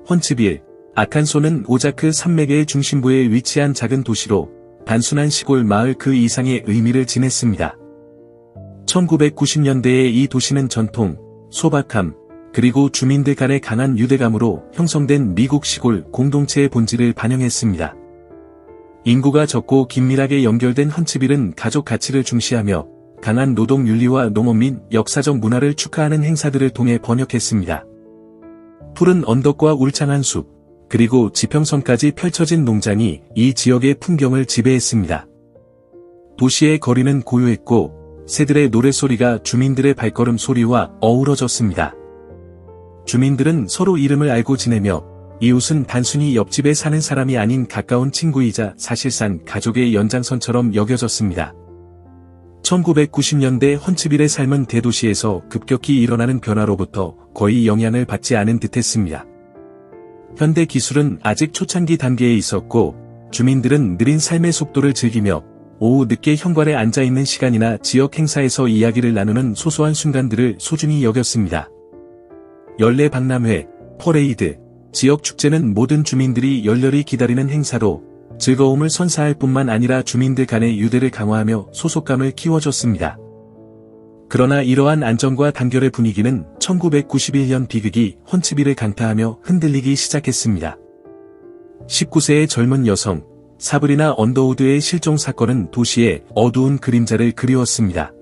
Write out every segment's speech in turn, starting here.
헌츠빌, 아칸소는 오자크 산맥의 중심부에 위치한 작은 도시로 단순한 시골 마을 그 이상의 의미를 지녔습니다. 1990년대에 이 도시는 전통, 소박함, 그리고 주민들 간의 강한 유대감으로 형성된 미국 시골 공동체의 본질을 반영했습니다. 인구가 적고 긴밀하게 연결된 헌츠빌은 가족 가치를 중시하며 강한 노동 윤리와 농업 및 역사적 문화를 축하하는 행사들을 통해 번역했습니다. 푸른 언덕과 울창한 숲, 그리고 지평선까지 펼쳐진 농장이 이 지역의 풍경을 지배했습니다. 도시의 거리는 고요했고 새들의 노랫소리가 주민들의 발걸음 소리와 어우러졌습니다. 주민들은 서로 이름을 알고 지내며 이웃은 단순히 옆집에 사는 사람이 아닌 가까운 친구이자 사실상 가족의 연장선처럼 여겨졌습니다. 1990년대 헌츠빌의 삶은 대도시에서 급격히 일어나는 변화로부터 거의 영향을 받지 않은 듯했습니다. 현대 기술은 아직 초창기 단계에 있었고 주민들은 느린 삶의 속도를 즐기며 오후 늦게 현관에 앉아있는 시간이나 지역 행사에서 이야기를 나누는 소소한 순간들을 소중히 여겼습니다. 연례 박람회, 퍼레이드, 지역 축제는 모든 주민들이 열렬히 기다리는 행사로 즐거움을 선사할 뿐만 아니라 주민들 간의 유대를 강화하며 소속감을 키워줬습니다. 그러나 이러한 안정과 단결의 분위기는 1991년 비극이 헌츠빌을 강타하며 흔들리기 시작했습니다. 19세의 젊은 여성, 사브리나 언더우드의 실종 사건은 도시의 어두운 그림자를 그리웠습니다.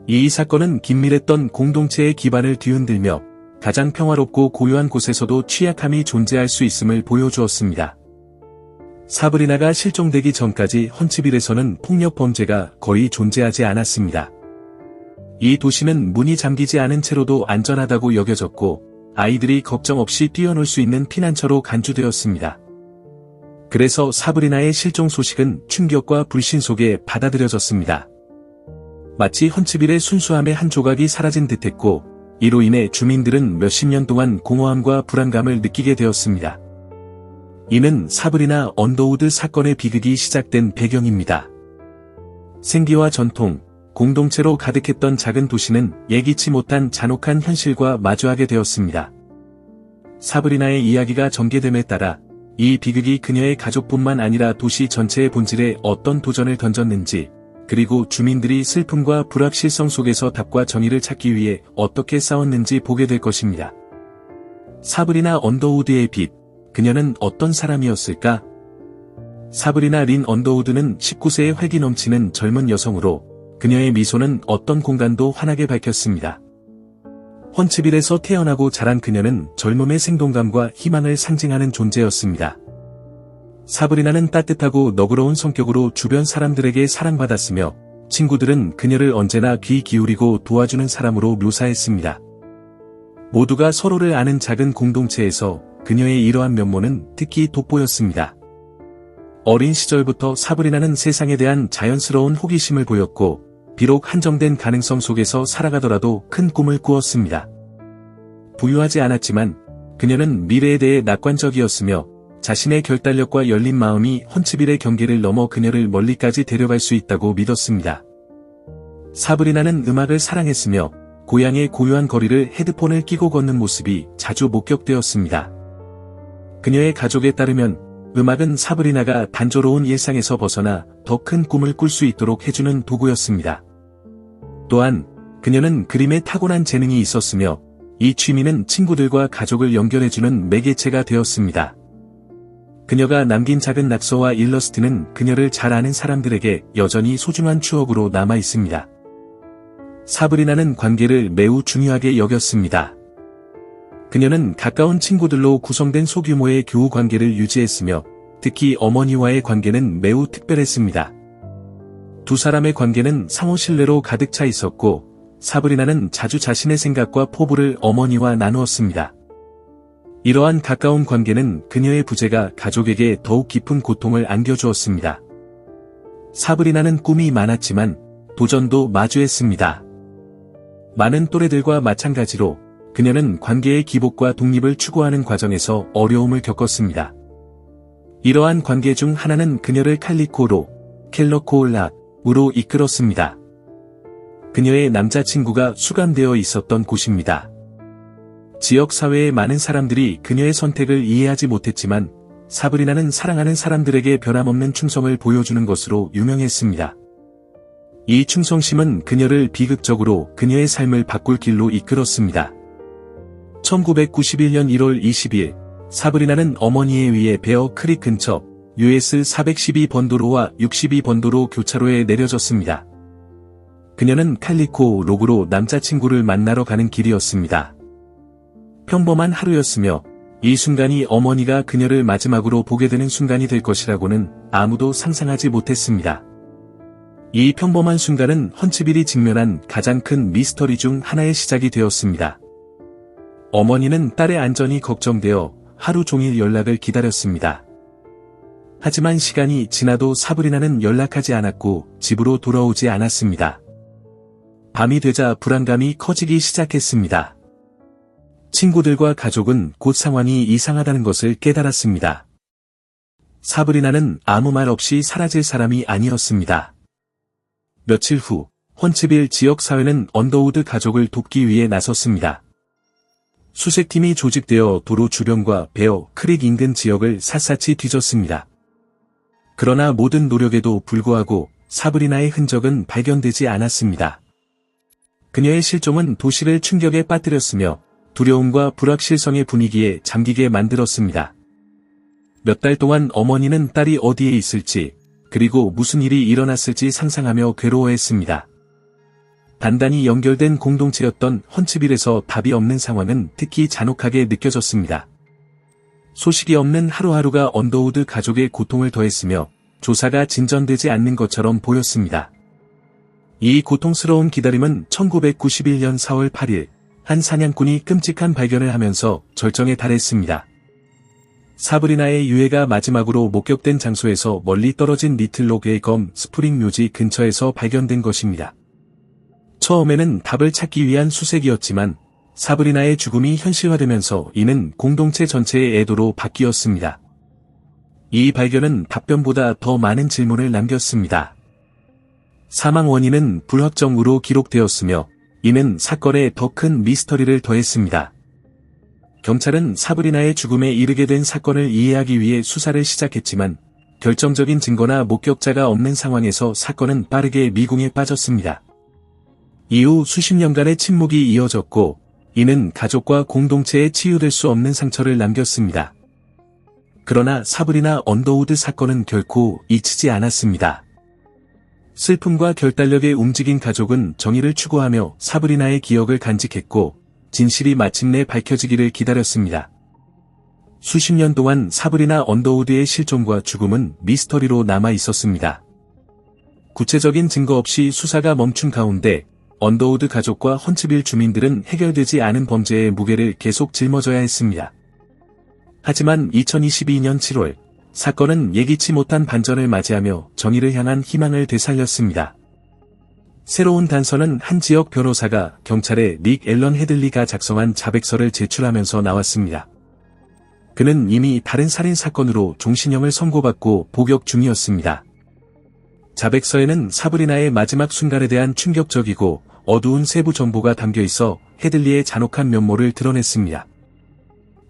이 사건은 긴밀했던 공동체의 기반을 뒤흔들며 가장 평화롭고 고요한 곳에서도 취약함이 존재할 수 있음을 보여주었습니다. 사브리나가 실종되기 전까지 헌츠빌에서는 폭력 범죄가 거의 존재하지 않았습니다. 이 도시는 문이 잠기지 않은 채로도 안전하다고 여겨졌고 아이들이 걱정 없이 뛰어놀 수 있는 피난처로 간주되었습니다. 그래서 사브리나의 실종 소식은 충격과 불신 속에 받아들여졌습니다. 마치 헌츠빌의 순수함의 한 조각이 사라진 듯했고 이로 인해 주민들은 몇십 년 동안 공허함과 불안감을 느끼게 되었습니다. 이는 사브리나 언더우드 사건의 비극이 시작된 배경입니다. 생기와 전통, 공동체로 가득했던 작은 도시는 예기치 못한 잔혹한 현실과 마주하게 되었습니다. 사브리나의 이야기가 전개됨에 따라 이 비극이 그녀의 가족뿐만 아니라 도시 전체의 본질에 어떤 도전을 던졌는지, 그리고 주민들이 슬픔과 불확실성 속에서 답과 정의를 찾기 위해 어떻게 싸웠는지 보게 될 것입니다. 사브리나 언더우드의 빛, 그녀는 어떤 사람이었을까? 사브리나 린 언더우드는 19세의 활기 넘치는 젊은 여성으로 그녀의 미소는 어떤 공간도 환하게 밝혔습니다. 헌츠빌에서 태어나고 자란 그녀는 젊음의 생동감과 희망을 상징하는 존재였습니다. 사브리나는 따뜻하고 너그러운 성격으로 주변 사람들에게 사랑받았으며 친구들은 그녀를 언제나 귀 기울이고 도와주는 사람으로 묘사했습니다. 모두가 서로를 아는 작은 공동체에서 그녀의 이러한 면모는 특히 돋보였습니다. 어린 시절부터 사브리나는 세상에 대한 자연스러운 호기심을 보였고 비록 한정된 가능성 속에서 살아가더라도 큰 꿈을 꾸었습니다. 부유하지 않았지만 그녀는 미래에 대해 낙관적이었으며 자신의 결단력과 열린 마음이 헌츠빌의 경계를 넘어 그녀를 멀리까지 데려갈 수 있다고 믿었습니다. 사브리나는 음악을 사랑했으며 고향의 고요한 거리를 헤드폰을 끼고 걷는 모습이 자주 목격되었습니다. 그녀의 가족에 따르면 음악은 사브리나가 단조로운 일상에서 벗어나 더 큰 꿈을 꿀 수 있도록 해주는 도구였습니다. 또한 그녀는 그림에 타고난 재능이 있었으며 이 취미는 친구들과 가족을 연결해주는 매개체가 되었습니다. 그녀가 남긴 작은 낙서와 일러스트는 그녀를 잘 아는 사람들에게 여전히 소중한 추억으로 남아 있습니다. 사브리나는 관계를 매우 중요하게 여겼습니다. 그녀는 가까운 친구들로 구성된 소규모의 교우 관계를 유지했으며 특히 어머니와의 관계는 매우 특별했습니다. 두 사람의 관계는 상호 신뢰로 가득 차 있었고 사브리나는 자주 자신의 생각과 포부를 어머니와 나누었습니다. 이러한 가까운 관계는 그녀의 부재가 가족에게 더욱 깊은 고통을 안겨주었습니다. 사브리나는 꿈이 많았지만 도전도 마주했습니다. 많은 또래들과 마찬가지로 그녀는 관계의 기복과 독립을 추구하는 과정에서 어려움을 겪었습니다. 이러한 관계 중 하나는 그녀를 칼리코로, 켈러코올락으로 이끌었습니다. 그녀의 남자친구가 수감되어 있었던 곳입니다. 지역 사회의 많은 사람들이 그녀의 선택을 이해하지 못했지만 사브리나는 사랑하는 사람들에게 변함없는 충성을 보여주는 것으로 유명했습니다. 이 충성심은 그녀를 비극적으로 그녀의 삶을 바꿀 길로 이끌었습니다. 1991년 1월 20일, 사브리나는 어머니에 의해 베어 크릭 근처 US 412번 도로와 62번 도로 교차로에 내려졌습니다. 그녀는 칼리코 록으로 남자친구를 만나러 가는 길이었습니다. 평범한 하루였으며 이 순간이 어머니가 그녀를 마지막으로 보게 되는 순간이 될 것이라고는 아무도 상상하지 못했습니다. 이 평범한 순간은 헌츠빌이 직면한 가장 큰 미스터리 중 하나의 시작이 되었습니다. 어머니는 딸의 안전이 걱정되어 하루 종일 연락을 기다렸습니다. 하지만 시간이 지나도 사브리나는 연락하지 않았고 집으로 돌아오지 않았습니다. 밤이 되자 불안감이 커지기 시작했습니다. 친구들과 가족은 곧 상황이 이상하다는 것을 깨달았습니다. 사브리나는 아무 말 없이 사라질 사람이 아니었습니다. 며칠 후, 헌츠빌 지역사회는 언더우드 가족을 돕기 위해 나섰습니다. 수색팀이 조직되어 도로 주변과 베어 크릭 인근 지역을 샅샅이 뒤졌습니다. 그러나 모든 노력에도 불구하고 사브리나의 흔적은 발견되지 않았습니다. 그녀의 실종은 도시를 충격에 빠뜨렸으며 두려움과 불확실성의 분위기에 잠기게 만들었습니다. 몇 달 동안 어머니는 딸이 어디에 있을지, 그리고 무슨 일이 일어났을지 상상하며 괴로워했습니다. 단단히 연결된 공동체였던 헌츠빌에서 답이 없는 상황은 특히 잔혹하게 느껴졌습니다. 소식이 없는 하루하루가 언더우드 가족의 고통을 더했으며 조사가 진전되지 않는 것처럼 보였습니다. 이 고통스러운 기다림은 1991년 4월 8일 한 사냥꾼이 끔찍한 발견을 하면서 절정에 달했습니다. 사브리나의 유해가 마지막으로 목격된 장소에서 멀리 떨어진 리틀록의 검 스프링 묘지 근처에서 발견된 것입니다. 처음에는 답을 찾기 위한 수색이었지만 사브리나의 죽음이 현실화되면서 이는 공동체 전체의 애도로 바뀌었습니다. 이 발견은 답변보다 더 많은 질문을 남겼습니다. 사망 원인은 불확정으로 기록되었으며 이는 사건에 더 큰 미스터리를 더했습니다. 경찰은 사브리나의 죽음에 이르게 된 사건을 이해하기 위해 수사를 시작했지만 결정적인 증거나 목격자가 없는 상황에서 사건은 빠르게 미궁에 빠졌습니다. 이후 수십 년간의 침묵이 이어졌고 이는 가족과 공동체에 치유될 수 없는 상처를 남겼습니다. 그러나 사브리나 언더우드 사건은 결코 잊히지 않았습니다. 슬픔과 결단력에 움직인 가족은 정의를 추구하며 사브리나의 기억을 간직했고 진실이 마침내 밝혀지기를 기다렸습니다. 수십 년 동안 사브리나 언더우드의 실종과 죽음은 미스터리로 남아 있었습니다. 구체적인 증거 없이 수사가 멈춘 가운데 언더우드 가족과 헌츠빌 주민들은 해결되지 않은 범죄의 무게를 계속 짊어져야 했습니다. 하지만 2022년 7월 사건은 예기치 못한 반전을 맞이하며 정의를 향한 희망을 되살렸습니다. 새로운 단서는 한 지역 변호사가 경찰에 닉 앨런 헤들리가 작성한 자백서를 제출하면서 나왔습니다. 그는 이미 다른 살인 사건으로 종신형을 선고받고 복역 중이었습니다. 자백서에는 사브리나의 마지막 순간에 대한 충격적이고 어두운 세부 정보가 담겨 있어 헤들리의 잔혹한 면모를 드러냈습니다.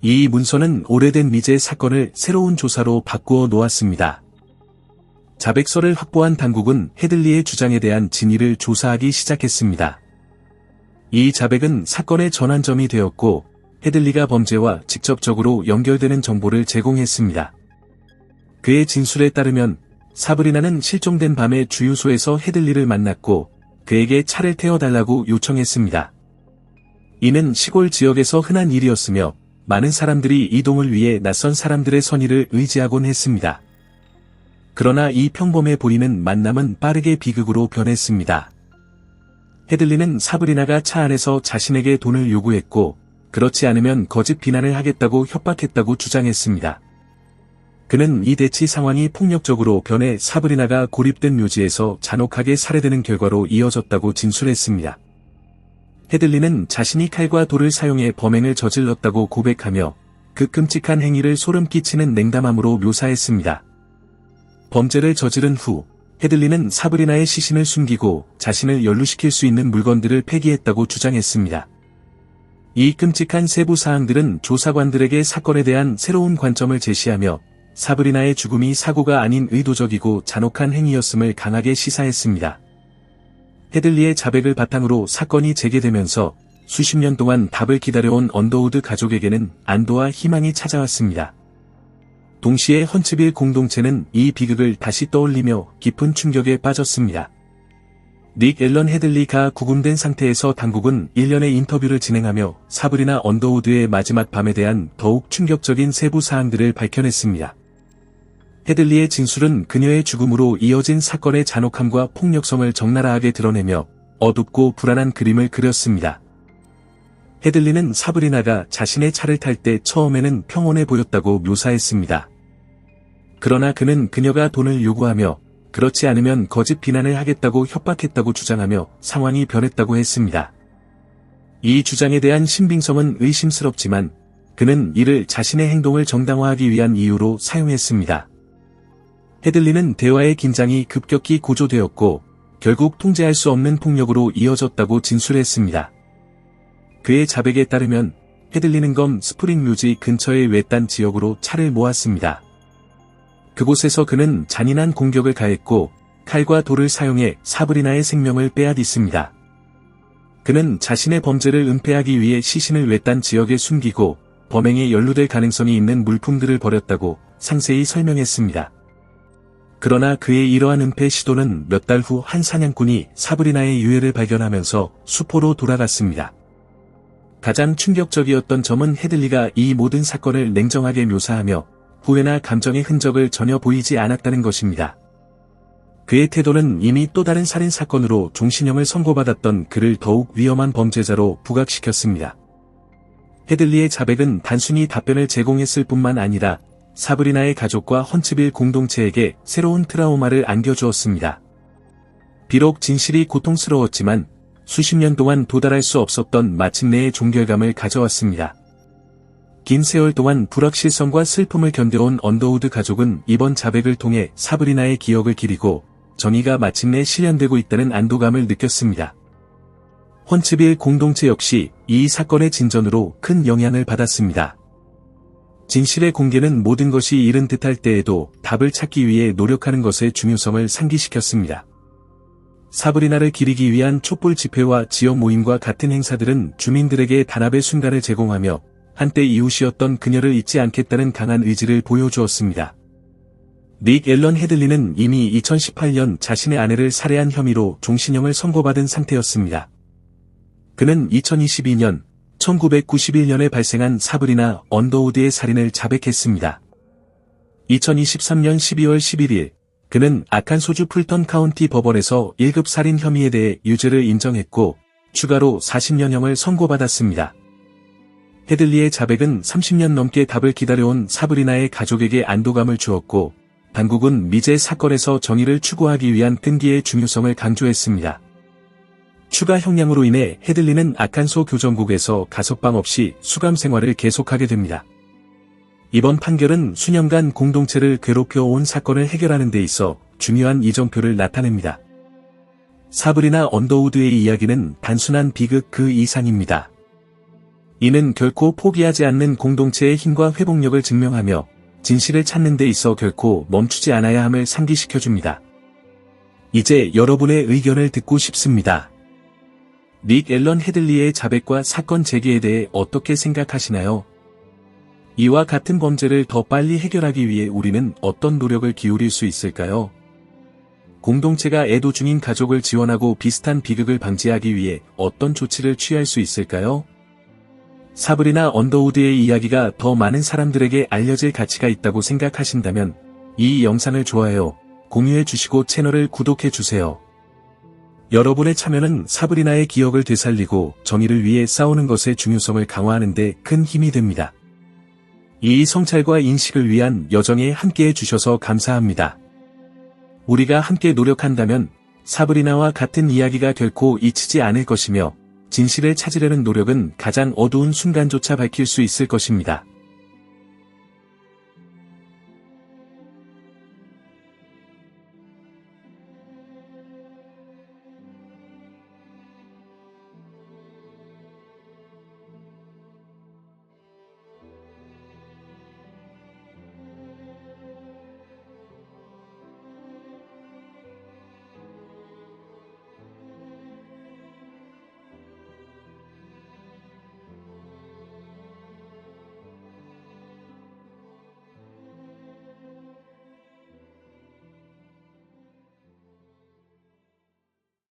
이 문서는 오래된 미제 사건을 새로운 조사로 바꾸어 놓았습니다. 자백서를 확보한 당국은 헤들리의 주장에 대한 진위를 조사하기 시작했습니다. 이 자백은 사건의 전환점이 되었고 헤들리가 범죄와 직접적으로 연결되는 정보를 제공했습니다. 그의 진술에 따르면 사브리나는 실종된 밤에 주유소에서 헤들리를 만났고 그에게 차를 태워달라고 요청했습니다. 이는 시골 지역에서 흔한 일이었으며 많은 사람들이 이동을 위해 낯선 사람들의 선의를 의지하곤 했습니다. 그러나 이 평범해 보이는 만남은 빠르게 비극으로 변했습니다. 헤들리는 사브리나가 차 안에서 자신에게 돈을 요구했고 그렇지 않으면 거짓 비난을 하겠다고 협박했다고 주장했습니다. 그는 이 대치 상황이 폭력적으로 변해 사브리나가 고립된 묘지에서 잔혹하게 살해되는 결과로 이어졌다고 진술했습니다. 헤들리는 자신이 칼과 돌을 사용해 범행을 저질렀다고 고백하며 그 끔찍한 행위를 소름 끼치는 냉담함으로 묘사했습니다. 범죄를 저지른 후 헤들리는 사브리나의 시신을 숨기고 자신을 연루시킬 수 있는 물건들을 폐기했다고 주장했습니다. 이 끔찍한 세부 사항들은 조사관들에게 사건에 대한 새로운 관점을 제시하며 사브리나의 죽음이 사고가 아닌 의도적이고 잔혹한 행위였음을 강하게 시사했습니다. 헤들리의 자백을 바탕으로 사건이 재개되면서 수십 년 동안 답을 기다려온 언더우드 가족에게는 안도와 희망이 찾아왔습니다. 동시에 헌츠빌 공동체는 이 비극을 다시 떠올리며 깊은 충격에 빠졌습니다. 닉 앨런 헤들리가 구금된 상태에서 당국은 1년의 인터뷰를 진행하며 사브리나 언더우드의 마지막 밤에 대한 더욱 충격적인 세부 사항들을 밝혀냈습니다. 헤들리의 진술은 그녀의 죽음으로 이어진 사건의 잔혹함과 폭력성을 적나라하게 드러내며 어둡고 불안한 그림을 그렸습니다. 헤들리는 사브리나가 자신의 차를 탈 때 처음에는 평온해 보였다고 묘사했습니다. 그러나 그는 그녀가 돈을 요구하며 그렇지 않으면 거짓 비난을 하겠다고 협박했다고 주장하며 상황이 변했다고 했습니다. 이 주장에 대한 신빙성은 의심스럽지만 그는 이를 자신의 행동을 정당화하기 위한 이유로 사용했습니다. 헤들리는 대화의 긴장이 급격히 고조되었고 결국 통제할 수 없는 폭력으로 이어졌다고 진술했습니다. 그의 자백에 따르면 헤들리는 검 스프링 뮤지 근처의 외딴 지역으로 차를 모았습니다. 그곳에서 그는 잔인한 공격을 가했고 칼과 돌을 사용해 사브리나의 생명을 빼앗았습니다. 그는 자신의 범죄를 은폐하기 위해 시신을 외딴 지역에 숨기고 범행에 연루될 가능성이 있는 물품들을 버렸다고 상세히 설명했습니다. 그러나 그의 이러한 은폐 시도는 몇 달 후 한 사냥꾼이 사브리나의 유해를 발견하면서 수포로 돌아갔습니다. 가장 충격적이었던 점은 헤들리가 이 모든 사건을 냉정하게 묘사하며 후회나 감정의 흔적을 전혀 보이지 않았다는 것입니다. 그의 태도는 이미 또 다른 살인 사건으로 종신형을 선고받았던 그를 더욱 위험한 범죄자로 부각시켰습니다. 헤들리의 자백은 단순히 답변을 제공했을 뿐만 아니라 사브리나의 가족과 헌츠빌 공동체에게 새로운 트라우마를 안겨주었습니다. 비록 진실이 고통스러웠지만 수십 년 동안 도달할 수 없었던 마침내의 종결감을 가져왔습니다. 긴 세월 동안 불확실성과 슬픔을 견뎌온 언더우드 가족은 이번 자백을 통해 사브리나의 기억을 기리고 정의가 마침내 실현되고 있다는 안도감을 느꼈습니다. 헌츠빌 공동체 역시 이 사건의 진전으로 큰 영향을 받았습니다. 진실의 공개는 모든 것이 이른 듯할 때에도 답을 찾기 위해 노력하는 것의 중요성을 상기시켰습니다. 사브리나를 기리기 위한 촛불 집회와 지역 모임과 같은 행사들은 주민들에게 단합의 순간을 제공하며 한때 이웃이었던 그녀를 잊지 않겠다는 강한 의지를 보여주었습니다. 닉 앨런 헤들리는 이미 2018년 자신의 아내를 살해한 혐의로 종신형을 선고받은 상태였습니다. 그는 2022년 1991년에 발생한 사브리나 언더우드의 살인을 자백했습니다. 2023년 12월 11일 그는 아칸소주 풀턴 카운티 법원에서 1급 살인 혐의에 대해 유죄를 인정했고 추가로 40년형을 선고받았습니다. 헤들리의 자백은 30년 넘게 답을 기다려온 사브리나의 가족에게 안도감을 주었고 당국은 미제 사건에서 정의를 추구하기 위한 끈기의 중요성을 강조했습니다. 추가 형량으로 인해 헤들리는 아칸소 교정국에서 가석방 없이 수감 생활을 계속하게 됩니다. 이번 판결은 수년간 공동체를 괴롭혀온 사건을 해결하는 데 있어 중요한 이정표를 나타냅니다. 사브리나 언더우드의 이야기는 단순한 비극 그 이상입니다. 이는 결코 포기하지 않는 공동체의 힘과 회복력을 증명하며 진실을 찾는 데 있어 결코 멈추지 않아야 함을 상기시켜줍니다. 이제 여러분의 의견을 듣고 싶습니다. 닉 앨런 헤들리의 자백과 사건 재개에 대해 어떻게 생각하시나요? 이와 같은 범죄를 더 빨리 해결하기 위해 우리는 어떤 노력을 기울일 수 있을까요? 공동체가 애도 중인 가족을 지원하고 비슷한 비극을 방지하기 위해 어떤 조치를 취할 수 있을까요? 사브리나 언더우드의 이야기가 더 많은 사람들에게 알려질 가치가 있다고 생각하신다면 이 영상을 좋아요, 공유해 주시고 채널을 구독해 주세요. 여러분의 참여는 사브리나의 기억을 되살리고 정의를 위해 싸우는 것의 중요성을 강화하는 데 큰 힘이 됩니다. 이 성찰과 인식을 위한 여정에 함께해 주셔서 감사합니다. 우리가 함께 노력한다면 사브리나와 같은 이야기가 결코 잊히지 않을 것이며 진실을 찾으려는 노력은 가장 어두운 순간조차 밝힐 수 있을 것입니다.